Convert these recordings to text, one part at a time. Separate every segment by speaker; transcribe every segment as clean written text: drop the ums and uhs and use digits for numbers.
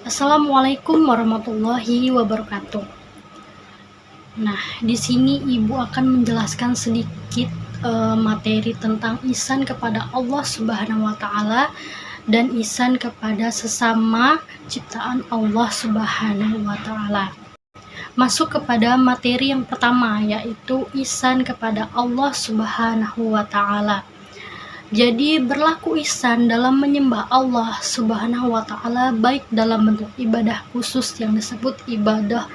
Speaker 1: Assalamualaikum warahmatullahi wabarakatuh. Nah, di sini Ibu akan menjelaskan sedikit materi tentang ihsan kepada Allah Subhanahu wa taala dan ihsan kepada sesama ciptaan Allah Subhanahu wa taala. Masuk kepada materi yang pertama, yaitu ihsan kepada Allah Subhanahu wa taala. Jadi berlaku ihsan dalam menyembah Allah Subhanahu wa taala baik dalam bentuk ibadah khusus yang disebut ibadah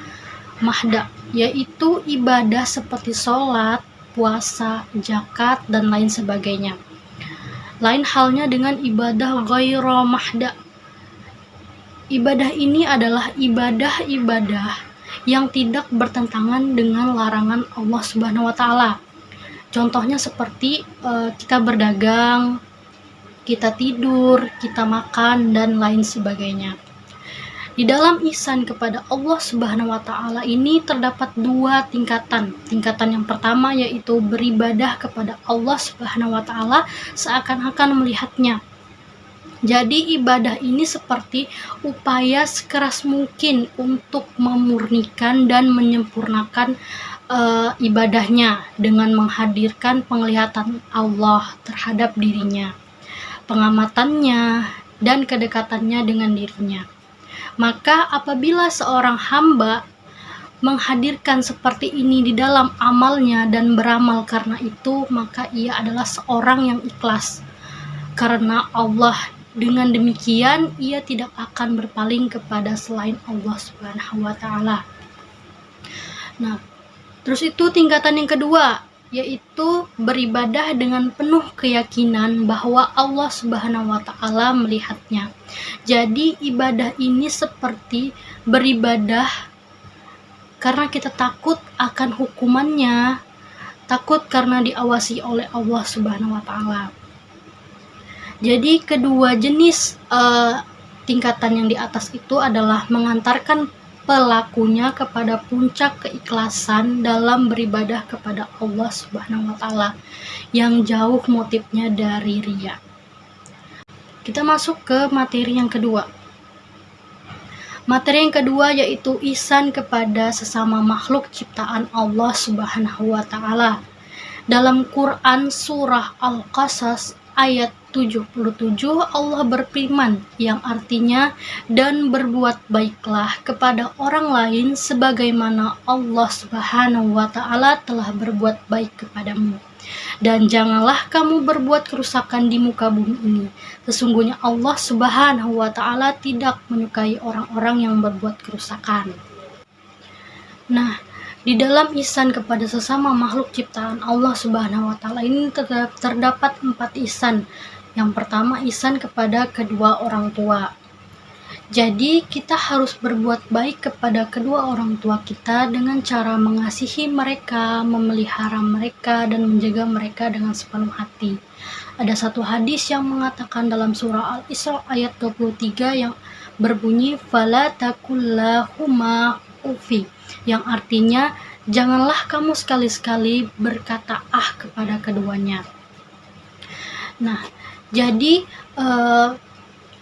Speaker 1: mahda, yaitu ibadah seperti sholat, puasa, zakat, dan lain sebagainya. Lain halnya dengan ibadah ghairu mahda. Ibadah ini adalah ibadah-ibadah yang tidak bertentangan dengan larangan Allah Subhanahu wa taala. Contohnya seperti kita berdagang, kita tidur, kita makan, dan lain sebagainya. Di dalam ihsan kepada Allah Subhanahu wa taala ini terdapat dua tingkatan. Tingkatan yang pertama yaitu beribadah kepada Allah Subhanahu wa taala seakan-akan melihatnya. Jadi ibadah ini seperti upaya sekeras mungkin untuk memurnikan dan menyempurnakan ibadahnya dengan menghadirkan penglihatan Allah terhadap dirinya, pengamatannya, dan kedekatannya dengan dirinya. Maka apabila seorang hamba menghadirkan seperti ini di dalam amalnya dan beramal karena itu, maka ia adalah seorang yang ikhlas karena Allah. Dengan demikian ia tidak akan berpaling kepada selain Allah Subhanahu wa taala. Nah, terus itu tingkatan yang kedua, yaitu beribadah dengan penuh keyakinan bahwa Allah Subhanahu wa taala melihatnya. Jadi ibadah ini seperti beribadah karena kita takut akan hukumannya, takut karena diawasi oleh Allah Subhanahu wa taala. Jadi kedua jenis tingkatan yang di atas itu adalah mengantarkan pelakunya kepada puncak keikhlasan dalam beribadah kepada Allah Subhanahu wa taala yang jauh motifnya dari riya. Kita masuk ke materi yang kedua. Materi yang kedua yaitu ihsan kepada sesama makhluk ciptaan Allah Subhanahu wa taala. Dalam Quran surah Al-Qasas ayat 77 Allah berfirman yang artinya, dan berbuat baiklah kepada orang lain sebagaimana Allah Subhanahu wa taala telah berbuat baik kepadamu, dan janganlah kamu berbuat kerusakan di muka bumi ini. Sesungguhnya Allah Subhanahu wa taala tidak menyukai orang-orang yang berbuat kerusakan. Nah, di dalam ihsan kepada sesama makhluk ciptaan Allah Subhanahu wa taala ini terdapat 4 ihsan. Yang pertama, ihsan kepada kedua orang tua. Jadi kita harus berbuat baik kepada kedua orang tua kita dengan cara mengasihi mereka, memelihara mereka, dan menjaga mereka dengan sepenuh hati. Ada satu hadis yang mengatakan dalam surah Al-Isra ayat 23 yang berbunyi fala takullahuma ufi, yang artinya janganlah kamu sekali-sekali berkata kepada keduanya. Nah, jadi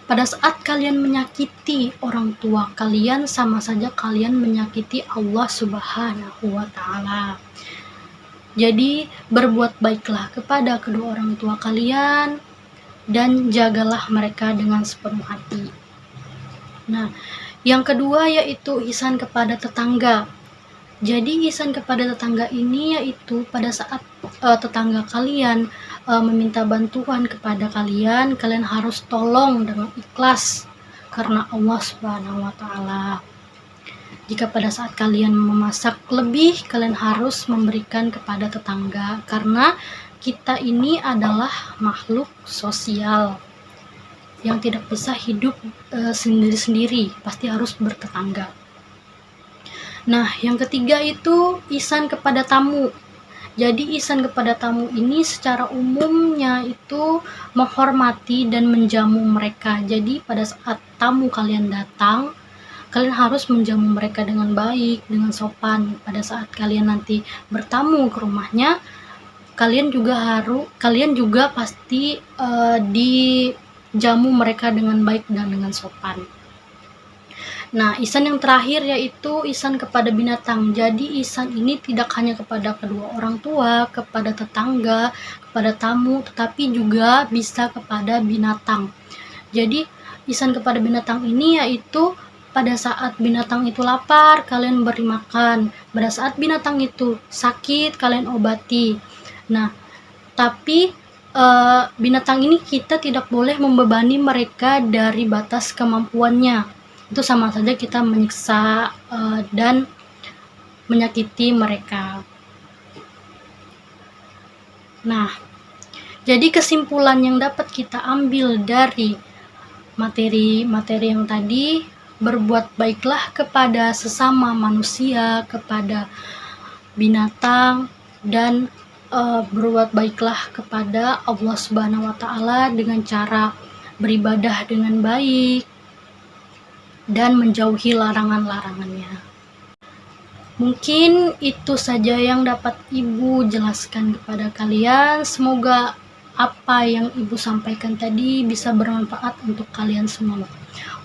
Speaker 1: pada saat kalian menyakiti orang tua kalian, sama saja kalian menyakiti Allah Subhanahu wa taala. Jadi berbuat baiklah kepada kedua orang tua kalian dan jagalah mereka dengan sepenuh hati. Nah, yang kedua yaitu ihsan kepada tetangga. Jadi ihsan kepada tetangga ini yaitu pada saat tetangga kalian meminta bantuan kepada kalian, kalian harus tolong dengan ikhlas karena Allah Subhanahu wa taala. Jika pada saat kalian memasak lebih, kalian harus memberikan kepada tetangga karena kita ini adalah makhluk sosial yang tidak bisa hidup sendiri-sendiri, pasti harus bertetangga. Nah, yang ketiga itu ihsan kepada tamu. Jadi ihsan kepada tamu ini secara umumnya itu menghormati dan menjamu mereka. Jadi pada saat tamu kalian datang, kalian harus menjamu mereka dengan baik, dengan sopan. Pada saat kalian nanti bertamu ke rumahnya, kalian juga pasti dijamu mereka dengan baik dan dengan sopan. Nah, ihsan yang terakhir yaitu ihsan kepada binatang. Jadi ihsan ini tidak hanya kepada kedua orang tua, kepada tetangga, kepada tamu, tetapi juga bisa kepada binatang. Jadi ihsan kepada binatang ini yaitu pada saat binatang itu lapar, kalian beri makan. Pada saat binatang itu sakit, kalian obati. Nah, tapi binatang ini kita tidak boleh membebani mereka dari batas kemampuannya. Itu sama saja kita menyiksa dan menyakiti mereka. Nah, jadi kesimpulan yang dapat kita ambil dari materi-materi yang tadi, berbuat baiklah kepada sesama manusia, kepada binatang, dan berbuat baiklah kepada Allah Subhanahu wa Ta'ala dengan cara beribadah dengan baik dan menjauhi larangan-larangannya. Mungkin itu saja yang dapat Ibu jelaskan kepada kalian. Semoga apa yang Ibu sampaikan tadi bisa bermanfaat untuk kalian semua.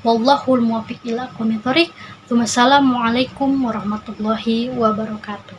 Speaker 1: Wallahul muwaffiq ila aqwamit thoriq. Wassalamualaikum warahmatullahi wabarakatuh.